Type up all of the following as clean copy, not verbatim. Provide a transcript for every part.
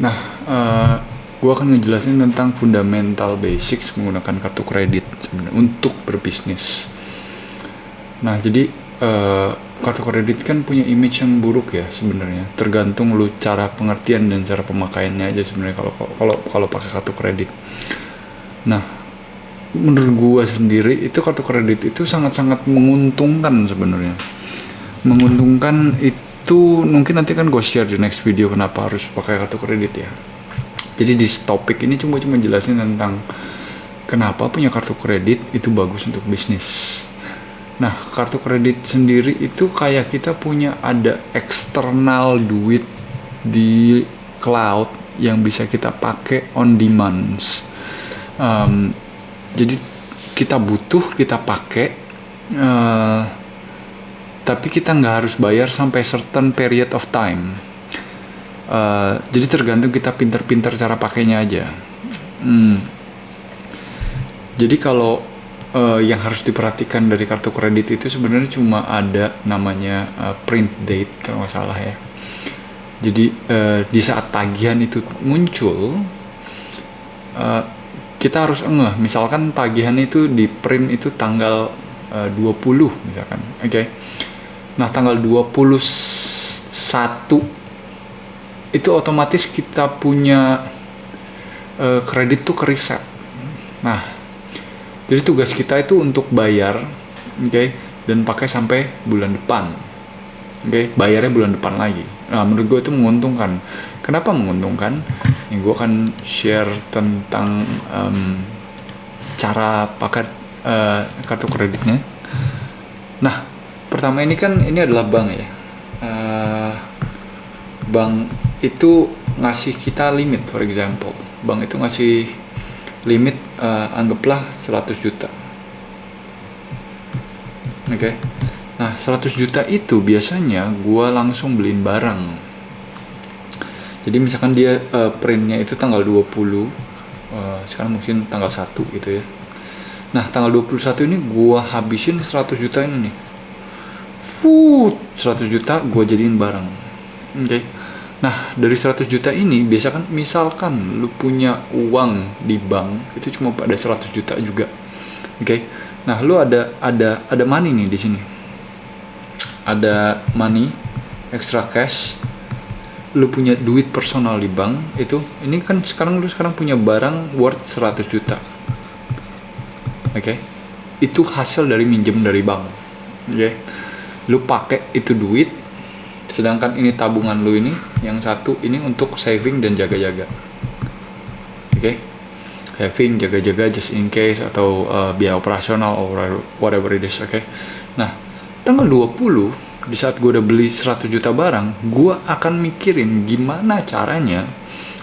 Nah, gue akan ngejelasin tentang fundamental basics menggunakan kartu kredit sebenarnya untuk berbisnis. Nah, jadi kartu kredit kan punya image yang buruk ya sebenarnya. Tergantung lu cara pengertian dan cara pemakaiannya aja sebenarnya kalau pakai kartu kredit. Nah, menurut gue sendiri itu kartu kredit itu sangat-sangat menguntungkan sebenarnya. Menguntungkan itu mungkin nanti kan gue share di next video kenapa harus pakai kartu kredit ya. Jadi di topik ini cuma jelasin tentang kenapa punya kartu kredit itu bagus untuk bisnis. Nah, kartu kredit sendiri itu kayak kita punya ada eksternal duit di cloud yang bisa kita pakai on demand. Jadi kita butuh, kita pakai, tapi kita nggak harus bayar sampai certain period of time. Jadi tergantung kita pinter-pinter cara pakainya aja. Jadi kalau yang harus diperhatikan dari kartu kredit itu sebenarnya cuma ada namanya print date kalau nggak salah ya. Jadi di saat tagihan itu muncul, kita harus ngeh. Misalkan tagihan itu di print itu tanggal 20 misalkan, oke. Nah, tanggal 21 itu otomatis kita punya kredit tuh ke-reset. Nah, jadi tugas kita itu untuk bayar, oke, dan pakai sampai bulan depan, oke, bayarnya bulan depan lagi. Nah, menurut gue itu menguntungkan. Kenapa menguntungkan? Yang gue akan share tentang cara pakai kartu kreditnya. Nah, pertama ini adalah bank ya. Bank itu ngasih kita limit, for example. Bank itu ngasih limit anggaplah 100 juta. Oke. Nah, 100 juta itu biasanya gue langsung beliin barang. Jadi misalkan dia printnya itu tanggal 20, sekarang mungkin tanggal 1 gitu ya. Nah, tanggal 21 ini gue habisin 100 juta ini nih. 100 juta gue jadiin barang. Oke. Nah, dari 100 juta ini misalkan lu punya uang di bank itu cuma pada 100 juta juga. Oke. Nah, lu ada money nih di sini. Ada money, extra cash. Lu punya duit personal di bank itu. Ini kan sekarang punya barang worth 100 juta. Oke. Itu hasil dari minjem dari bank. Oke. Lu pakai itu duit, sedangkan ini tabungan lu ini, yang satu ini untuk saving dan jaga-jaga. Oke. Saving, jaga-jaga just in case, atau biaya operasional or whatever it is. Oke. Nah, tanggal 20 di saat gue udah beli 100 juta barang, gue akan mikirin gimana caranya,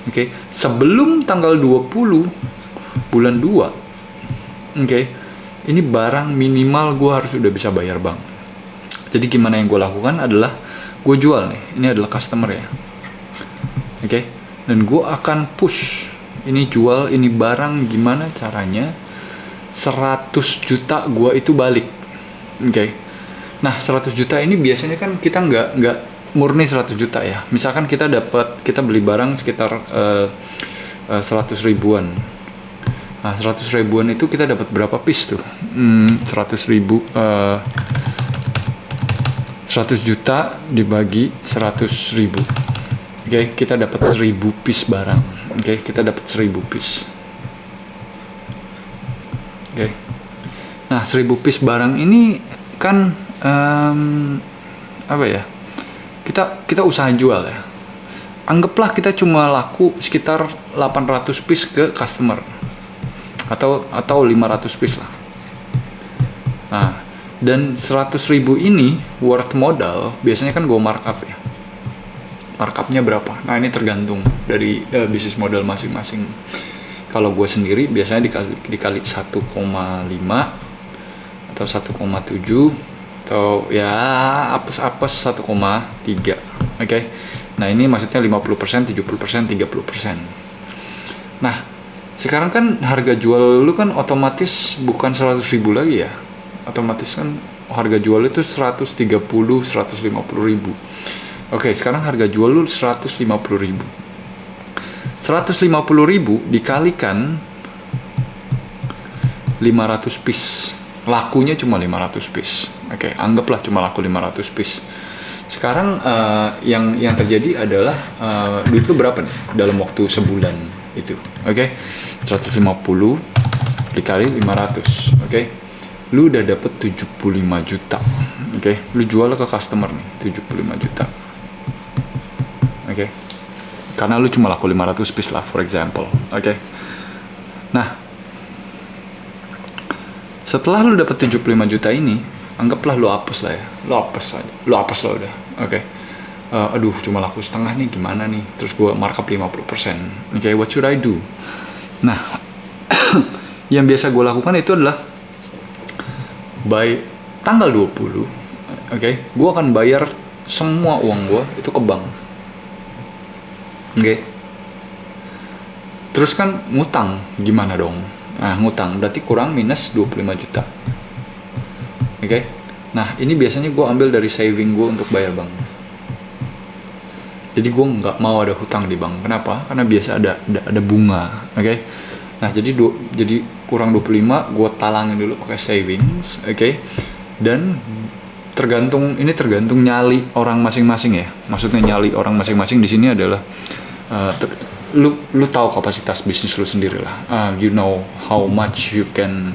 oke, sebelum tanggal 20 bulan 2, oke, ini barang minimal gue harus udah bisa bayar bank. Jadi gimana yang gue lakukan adalah gue jual nih, ini adalah customer ya, oke, dan gue akan push ini jual ini barang, gimana caranya 100 juta gue itu balik, oke. Nah, 100 juta ini biasanya kan kita nggak murni 100 juta ya. Misalkan kita beli barang sekitar 100 ribuan. Nah, 100 ribuan itu kita dapat berapa piece tuh? 100 ribu 100 juta dibagi 100 ribu. Oke, kita dapat 1000 piece barang. Oke, kita dapat 1000 piece. Oke. Nah, 1000 piece barang ini kan apa ya, kita usaha jual ya. Anggaplah kita cuma laku sekitar 800 piece ke customer, atau 500 piece lah. Nah, dan 100 ribu ini worth modal biasanya kan gue markup ya. Markupnya berapa? Nah, ini tergantung dari bisnis model masing-masing. Kalau gue sendiri biasanya dikali 1,5 atau 1,7, atau ya apes 1,3. Oke. Nah, ini maksudnya 50%, 70%, 30%. Nah, sekarang kan harga jual lu kan otomatis bukan 100 ribu lagi ya. Otomatis kan harga jual itu 130, 150 ribu. Oke, sekarang harga jual lu 150 ribu. 150.000 dikalikan 500 piece. Lakunya cuma 500 piece. Oke, anggaplah cuma laku 500 piece. Sekarang yang terjadi adalah duit lu berapa nih dalam waktu sebulan itu. Oke. 150 dikali 500. Oke. Lu udah dapet 75 juta. Oke. Lu jual ke customer nih 75 juta. Oke. Karena lu cuma laku 500 piece lah, for example. Oke. Nah, setelah lu dapet 75 juta ini, anggaplah lu hapus lah ya. Lu hapus aja. Lu hapus lah udah. Oke. Aduh, cuma laku setengah nih, gimana nih? Terus gua markup 50%. Oke, what should I do? Nah, yang biasa gue lakukan itu adalah by tanggal 20, oke, gue akan bayar semua uang gue itu ke bank. Oke. Terus kan ngutang, gimana dong? Nah, ngutang berarti kurang minus 25 juta. Oke. Nah, ini biasanya gue ambil dari saving gue untuk bayar bank. Jadi gue nggak mau ada hutang di bank. Kenapa? Karena biasa ada bunga. Oke. Nah, jadi kurang 25 gue talangin dulu pakai savings. Oke. Dan tergantung nyali orang masing-masing ya. Maksudnya nyali orang masing-masing di sini adalah lu tahu kapasitas bisnis lu sendiri lah. You know how much you can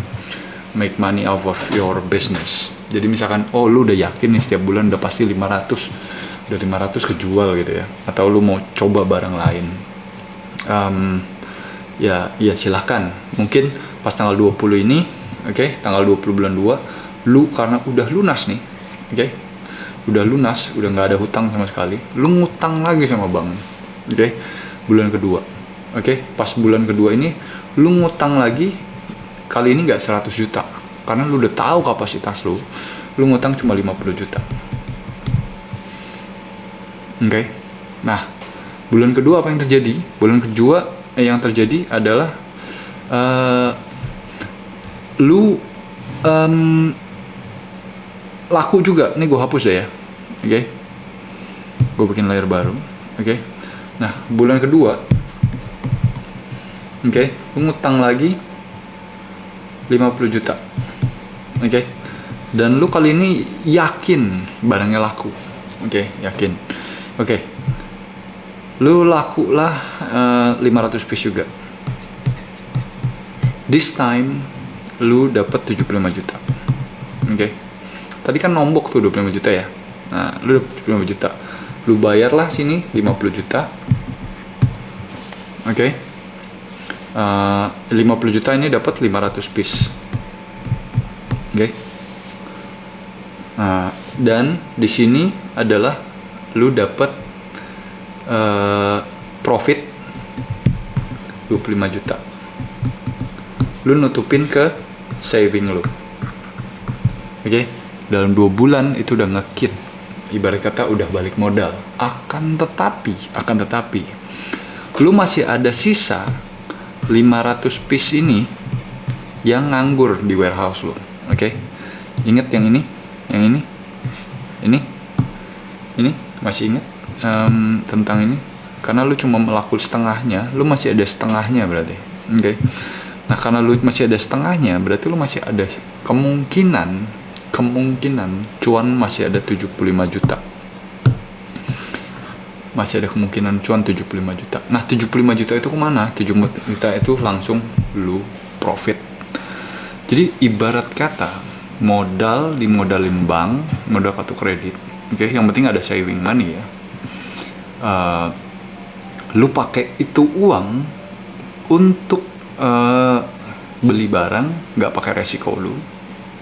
make money out of your business. Jadi misalkan lu udah yakin nih setiap bulan udah pasti 500 kejual gitu ya, atau lu mau coba barang lain, ya silahkan. Mungkin pas tanggal 20 ini, oke, tanggal 20 bulan 2, lu karena udah lunas nih, oke, udah lunas, udah nggak ada hutang sama sekali, lu ngutang lagi sama bank, oke, bulan kedua, oke, pas bulan kedua ini lu ngutang lagi, kali ini nggak 100 juta, karena lu udah tahu kapasitas lu ngutang cuma 50 juta. Oke. Nah, bulan kedua apa yang terjadi? Bulan kedua yang terjadi adalah lu laku juga. Ini gue hapus deh ya. Oke. Gue bikin layar baru. Oke. Nah, bulan kedua, oke, lu ngutang lagi 50 juta. Oke. Dan lu kali ini yakin barangnya laku. Oke, yakin. Oke. Lu laku lah 500 piece juga. This time lu dapat 75 juta. Oke. Tadi kan nombok tuh 25 juta ya. Nah, lu dapat 75 juta. Lu bayarlah sini 50 juta. Oke. 50 juta ini dapat 500 piece. Oke. Nah, dan di sini adalah lu dapat profit 25 juta. Lu nutupin ke saving lu. Oke. Dalam 2 bulan itu udah ngekit. Ibarat kata udah balik modal. Akan tetapi lu masih ada sisa 500 piece ini yang nganggur di warehouse lu. Oke. Ingat yang ini? Yang ini masih ingat tentang ini, karena lu cuma melakukan setengahnya, lu masih ada setengahnya berarti. Oke. Nah, karena lu masih ada setengahnya, berarti lu masih ada kemungkinan cuan masih ada 75 juta. Masih ada kemungkinan cuan 75 juta. Nah, 75 juta itu kemana? 75 juta itu langsung lu profit. Jadi ibarat kata modal dimodalin bank, modal kartu kredit. Oke, yang penting ada saving money ya. Lu pakai itu uang untuk beli barang, nggak pakai resiko lu.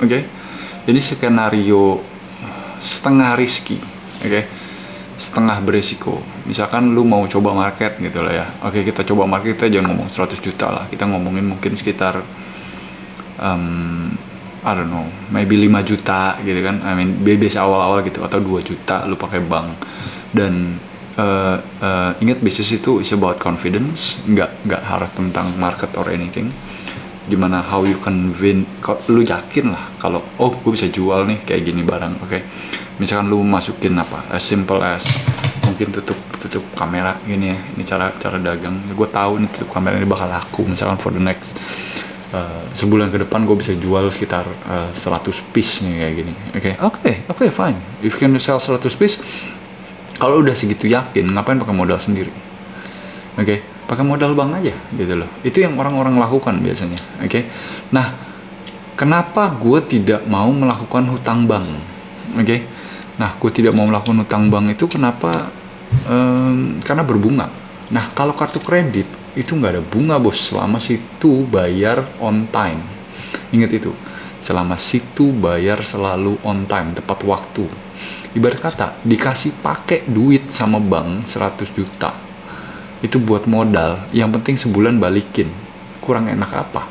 Oke. Jadi skenario setengah riski, oke, setengah beresiko. Misalkan lu mau coba market gitu lah ya. Oke, kita coba market, kita jangan ngomong 100 juta lah. Kita ngomongin mungkin sekitar I don't know, maybe 5 juta gitu kan. I mean, biasa awal-awal gitu, atau 2 juta lu pakai bank. Dan ingat, bisnis itu is about confidence, nggak harus tentang market or anything. Dimana how you can win, lu yakin lah kalau gue bisa jual nih kayak gini barang. Oke. Misalkan lu masukin apa, as simple as mungkin tutup tutup kamera gini ya, ini cara dagang. Gue tahu ini tutup kamera ini bakal laku, misalkan for the next sebulan ke depan gue bisa jual sekitar 100 piece nih kayak gini. Oke, fine. If you can sell 100 piece, kalau udah segitu yakin, ngapain pakai modal sendiri? Pakai modal bank aja gitu loh. Itu yang orang-orang lakukan biasanya. Nah, kenapa gue tidak mau melakukan hutang bank? Nah, gue tidak mau melakukan hutang bank itu kenapa? Karena berbunga. Nah, kalau kartu kredit itu nggak ada bunga bos, selama situ bayar on time. Ingat itu, selama situ bayar selalu on time, tepat waktu. Ibarat kata dikasih pakai duit sama bank 100 juta itu buat modal, yang penting sebulan balikin, kurang enak apa?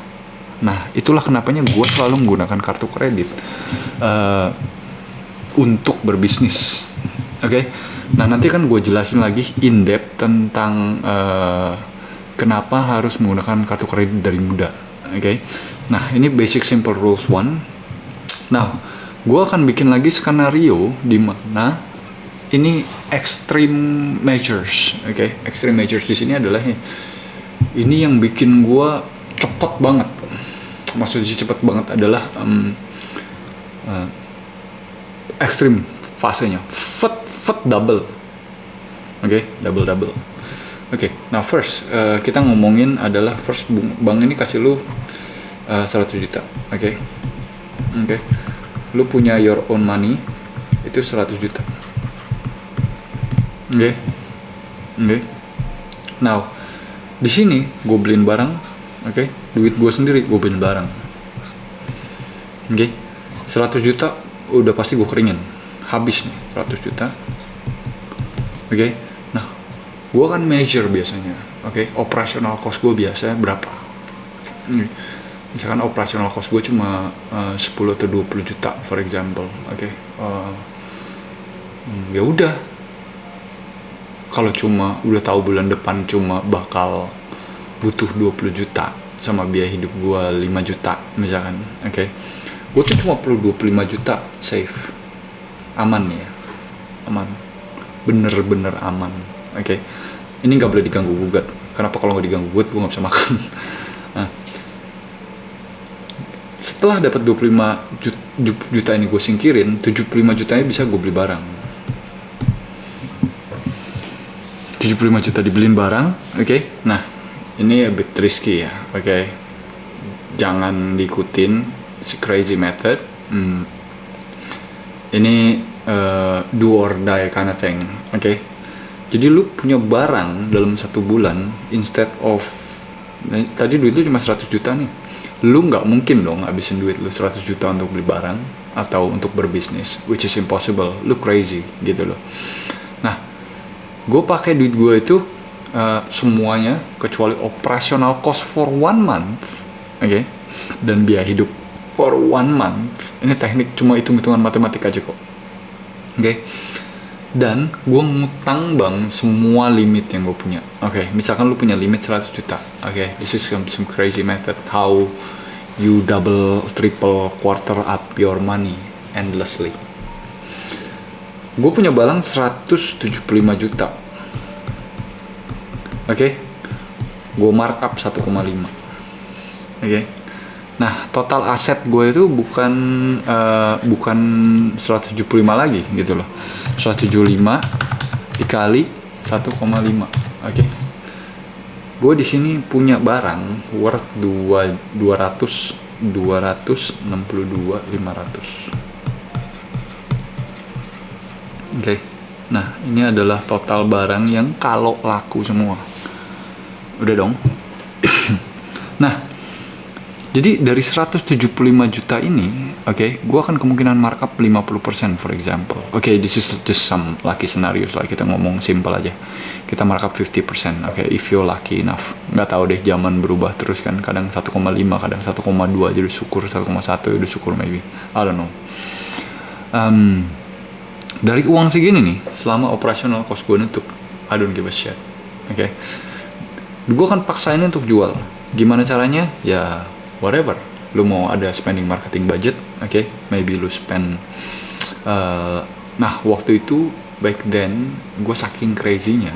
Nah, itulah kenapanya gue selalu menggunakan kartu kredit untuk berbisnis. Nah, nanti kan gue jelasin lagi in depth tentang kenapa harus menggunakan kartu kredit dari muda. Nah, ini basic simple rules 1. Nah, gue akan bikin lagi skenario di mana ini extreme measures. Extreme measures di sini adalah ini yang bikin gue cepet banget. Maksudnya cepet banget adalah extreme fasenya. Double. Double. Nah first kita ngomongin adalah first bank ini kasih lu 100 juta. Lu punya your own money itu 100 juta. Now di sini gue beliin barang, duit gue sendiri gue beliin barang. 100 juta udah pasti gue keringin, habis nih 100 juta. Nah gue kan measure biasanya, operational cost gue biasanya berapa. Misalkan operational cost gue cuma 10 atau 20 juta for example. Ya udah, kalau cuma udah tahu bulan depan cuma bakal butuh 20 juta sama biaya hidup gue 5 juta misalkan, gue tuh cuma perlu 25 juta save, aman ya, aman, bener-bener aman. Ini nggak boleh diganggu gugat. Kenapa? Kalau nggak diganggu gugat gue nggak bisa makan. Nah, setelah dapat 25 juta ini gue singkirin, 75 jutanya bisa gue beli barang. 75 juta dibeliin barang. Nah ini a bit risky ya. Jangan diikutin si crazy method. Ini do or die kind of thing. Jadi lu punya barang dalam 1 bulan, instead of tadi duit lu cuma 100 juta nih, lu nggak mungkin dong ngabisin duit lu 100 juta untuk beli barang atau untuk berbisnis, which is impossible. Lu crazy gitu loh. Nah, gue pakai duit gue itu semuanya kecuali operational cost for 1 month, dan biaya hidup for 1 month. Ini teknik, cuma hitung-hitungan matematika aja kok. Dan gue ngutang bank semua limit yang gue punya. Misalkan lu punya limit 100 juta. This is some crazy method how you double, triple, quarter up your money endlessly. Gue punya barang 175 juta. Gue markup 1,5. Nah, total aset gue itu bukan 175 lagi gitu loh. 175 dikali 1,5. Gue di sini punya barang worth 262.500. Nah, ini adalah total barang yang kalau laku semua. Udah dong. Nah, jadi dari 175 juta ini, gue akan kemungkinan markup 50% for example. This is just some lucky scenarios lah, kita ngomong simple aja. Kita markup 50%, if you're lucky enough. Nggak tahu deh, zaman berubah terus kan, kadang 1,5, kadang 1,2, jadi syukur 1,1, jadi syukur maybe. I don't know. Dari uang segini nih, selama operational cost gue nutup, I don't give a shit. Gue akan paksain untuk jual. Gimana caranya? Ya whatever. Lu mau ada spending marketing budget, maybe lu spend. Nah waktu itu back then gue saking crazy-nya,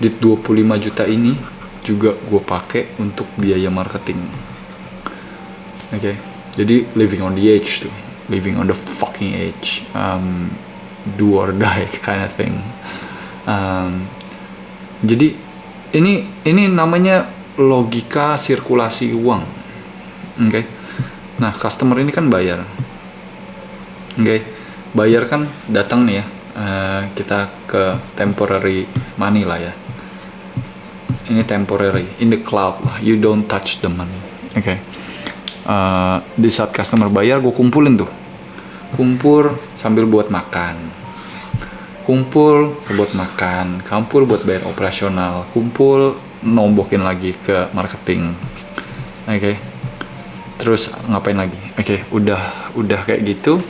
duit 25 juta ini juga gue pakai untuk biaya marketing. Oke. Jadi living on the edge tuh, living on the fucking edge, do or die kind of thing. Jadi ini namanya logika sirkulasi uang. Oke. Nah, customer ini kan bayar. Oke. Bayar kan datang nih ya. Kita ke temporary money lah ya. Ini temporary, in the cloud lah. You don't touch the money. Oke. Di saat customer bayar, gue kumpulin tuh. Kumpul sambil buat makan. Kumpul buat makan, kumpul buat bayar operasional, kumpul nombokin lagi ke marketing. Oke. Terus ngapain lagi? Oke, udah kayak gitu.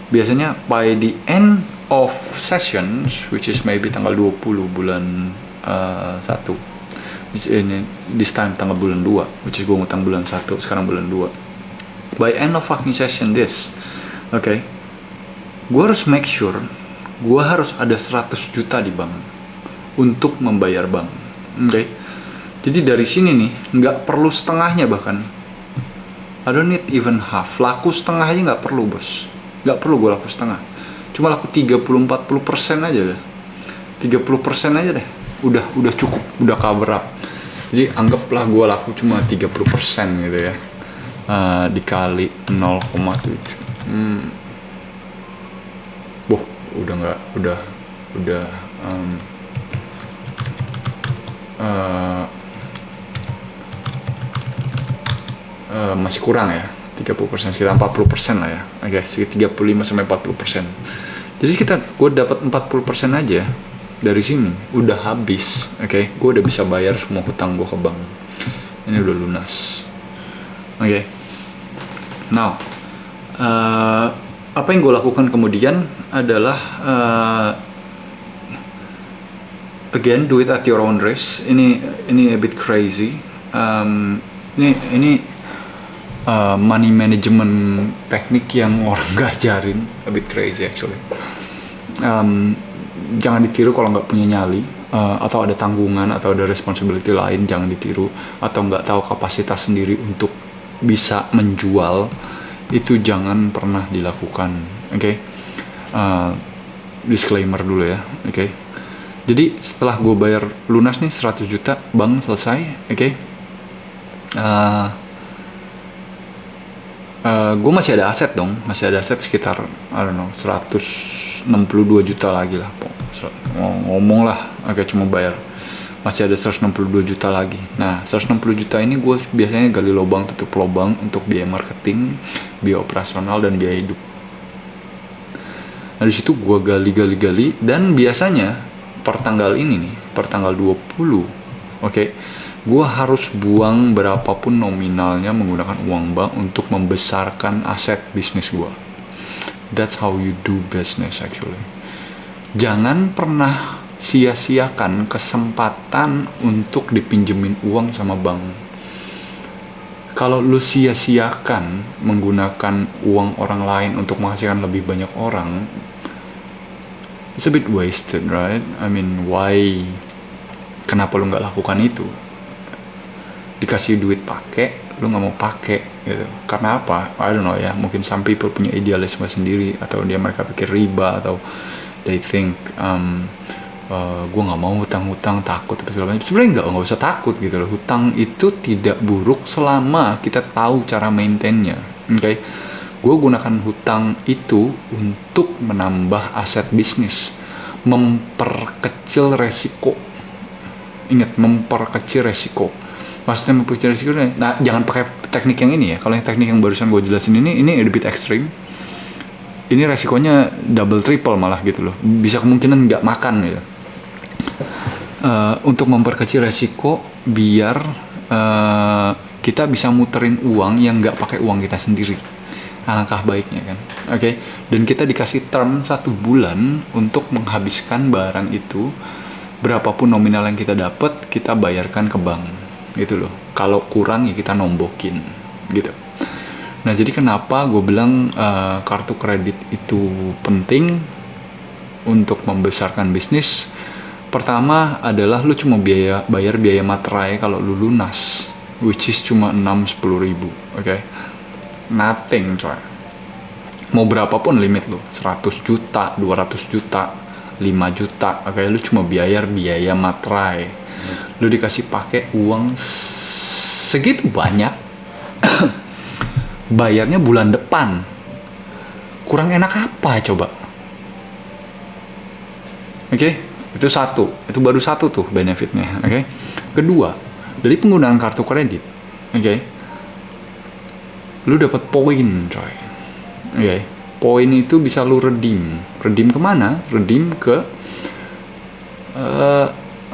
Biasanya by the end of sessions, which is maybe tanggal 20 bulan 1, which ini this time tanggal bulan 2, which is gue ngutang bulan 1, sekarang bulan 2. By end of fucking session this, oke, gue harus make sure gue harus ada 100 juta di bank untuk membayar bank. Oke. Jadi dari sini nih nggak perlu setengahnya, bahkan I don't need even half. Laku setengah aja nggak perlu, bos. Nggak perlu gue laku setengah, cuma laku 30-40% aja deh. 30% aja deh, udah cukup, udah cover up. Jadi anggaplah gue laku cuma 30% gitu ya, dikali 0,7. Masih kurang ya, 30%, sekitar 40% lah ya. Oke, sekitar 35-40%. Jadi gue dapat 40% aja dari sini, udah habis. Oke, gue udah bisa bayar semua hutang gue ke bank. Ini udah lunas. Oke. Now, apa yang gue lakukan kemudian adalah again, do it at your own risk. Ini a bit crazy. Ini money management teknik yang orang gak ajarin, a bit crazy actually. Jangan ditiru kalau nggak punya nyali, atau ada tanggungan atau ada responsibility lain, jangan ditiru. Atau nggak tahu kapasitas sendiri untuk bisa menjual, itu jangan pernah dilakukan. Oke. Disclaimer dulu ya. Oke. Jadi setelah gue bayar lunas nih 100 juta, bank selesai. Oke. Gue masih ada aset dong, masih ada aset sekitar 162 juta lagi lah, ngomong lah. Oke, cuma bayar masih ada 162 juta lagi. Nah, 160 juta ini gue biasanya gali lubang tutup lubang untuk biaya marketing, biaya operasional, dan biaya hidup. Nah, di situ gue gali dan biasanya per tanggal ini nih, per tanggal 20, oke, gue harus buang berapapun nominalnya menggunakan uang bank untuk membesarkan aset bisnis gue. That's how you do business actually. Jangan pernah sia-siakan kesempatan untuk dipinjemin uang sama bank. Kalau lu sia-siakan menggunakan uang orang lain untuk menghasilkan lebih banyak orang, it's a bit wasted, right? I mean, why? Kenapa lu nggak lakukan itu? Dikasih duit pakai, lu nggak mau pakai gitu. Karena apa? I don't know ya. Mungkin some people punya idealisme sendiri, atau mereka pikir riba, atau they think gue nggak mau hutang-hutang, takut apa segala macam. Sebenarnya nggak usah takut gitu loh. Hutang itu tidak buruk selama kita tahu cara maintainnya. Oke, gue gunakan hutang itu untuk menambah aset bisnis, memperkecil resiko. Ingat, memperkecil resiko. Maksudnya memperkecil resiko. Nah, jangan pakai teknik yang ini ya. Kalau yang teknik yang barusan gue jelasin ini a bit ekstrim. Ini resikonya double triple malah gitu loh. Bisa kemungkinan nggak makan gitu. Untuk memperkecil resiko biar kita bisa muterin uang yang nggak pakai uang kita sendiri. Alangkah baiknya kan. Oke. Dan kita dikasih term 1 bulan untuk menghabiskan barang itu. Berapapun nominal yang kita dapat, kita bayarkan ke bank gitu loh. Kalau kurang ya kita nombokin gitu. Nah, jadi kenapa gue bilang kartu kredit itu penting? untuk membesarkan bisnis. Pertama adalah lu cuma bayar biaya materai kalau lu lunas, which is cuma 6-10 ribu, oke? Nothing, coy. Mau berapapun limit lu, 100 juta, 200 juta, 5 juta, oke? Lu cuma bayar biaya materai. Lu dikasih pakai uang segitu banyak, bayarnya bulan depan. Kurang enak apa coba? Oke? Itu satu, itu baru satu tuh benefitnya, oke? Kedua, dari penggunaan kartu kredit, oke? Lu dapat poin, coy. Oke? Poin itu bisa lu redeem. Redeem kemana? Redeem ke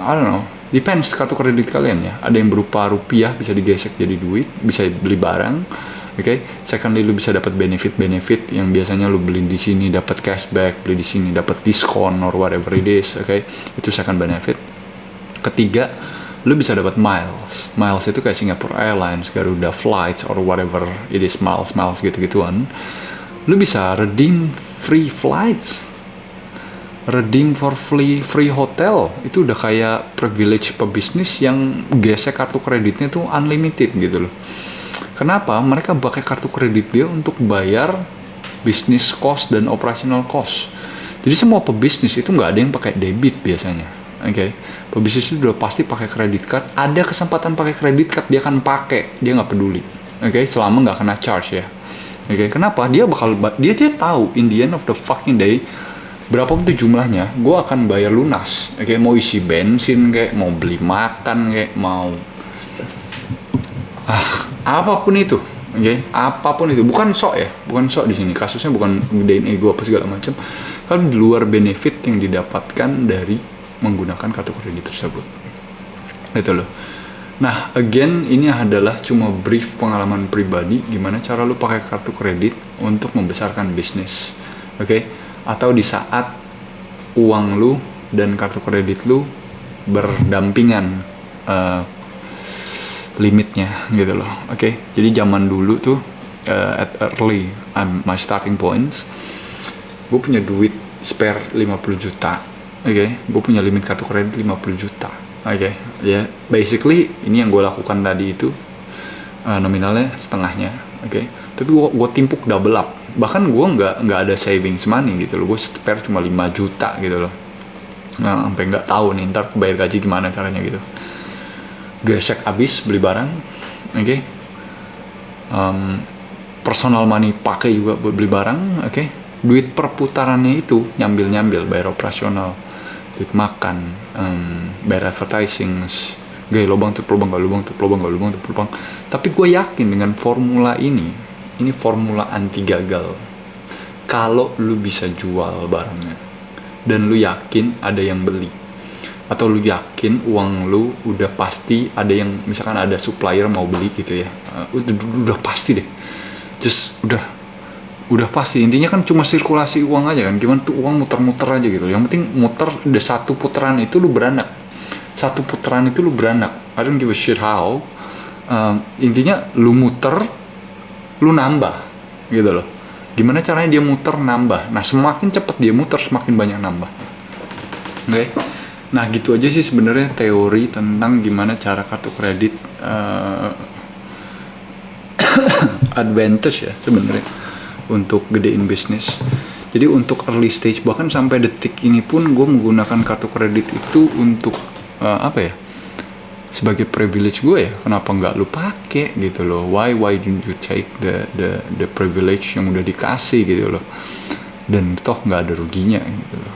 I don't know, depends kartu kredit kalian ya. Ada yang berupa rupiah, bisa digesek jadi duit, bisa beli barang. Oke, secondly lu bisa dapat benefit yang biasanya lu beli di sini dapat cashback, beli di sini dapat diskon or whatever it is. Oke, itu second benefit. Ketiga, lu bisa dapat miles. Miles itu kayak Singapore Airlines, Garuda Flights or whatever it is, miles gitu-gituan. Lu bisa redeem free flights, redeem for free hotel. Itu udah kayak privilege pebisnis yang gesek kartu kreditnya tuh unlimited gitu loh. Kenapa? Mereka pakai kartu kredit dia untuk bayar business cost dan operational cost. Jadi semua pebisnis itu nggak ada yang pakai debit biasanya. Oke, pebisnis itu udah pasti pakai credit card. Ada kesempatan pakai credit card dia akan pakai, dia nggak peduli. Oke, selama nggak kena charge ya. Oke, kenapa? Dia tahu in the end of the fucking day berapapun tuh jumlahnya, gue akan bayar lunas. Oke, mau isi bensin kayak, mau beli makan kayak, mau apapun itu, apapun itu, bukan sok di sini, kasusnya bukan gedein ego apa segala macam. Kalau di luar benefit yang didapatkan dari menggunakan kartu kredit tersebut, gitu loh. Nah, again, ini adalah cuma brief pengalaman pribadi gimana cara lu pakai kartu kredit untuk membesarkan bisnis, oke? Atau di saat uang lu dan kartu kredit lu berdampingan limitnya gitu loh, oke? Jadi zaman dulu tuh at early my starting points, gue punya duit spare 50 juta, oke? Gue punya limit kartu kredit 50 juta, oke? Ya, basically ini yang gue lakukan tadi itu nominalnya setengahnya, oke? Tapi gue timpuk double up, bahkan gue nggak ada savings money gitu loh, gue spare cuma 5 juta gitu loh. Nah, sampai nggak tahu nih ntar bayar gaji gimana caranya gitu. Gesek abis beli barang, oke? Personal money pakai juga buat beli barang, oke? Duit perputarannya itu nyambil bayar operasional, duit makan, bayar advertising, gaya lubang tutup lubang. Tapi gue yakin dengan formula ini formula anti gagal. Kalau lu bisa jual barangnya dan lu yakin ada yang beli, atau lu yakin uang lu udah pasti ada yang, misalkan ada supplier mau beli gitu ya, udah pasti deh, just udah pasti. Intinya kan cuma sirkulasi uang aja kan, gimana tuh uang muter-muter aja gitu. Yang penting muter, udah satu putaran itu lu beranak, I don't give a shit how. Intinya lu muter, lu nambah gitu loh. Gimana caranya dia muter nambah? Nah, semakin cepat dia muter semakin banyak nambah. Oke? Nah, gitu aja sih sebenarnya teori tentang gimana cara kartu kredit advantage ya sebenarnya untuk gedein bisnis. Jadi untuk early stage, bahkan sampai detik ini pun gue menggunakan kartu kredit itu untuk sebagai privilege gue ya. Kenapa nggak lu pakai gitu loh? Why didn't you take the privilege yang udah dikasih gitu loh? Dan toh nggak ada ruginya gitu loh.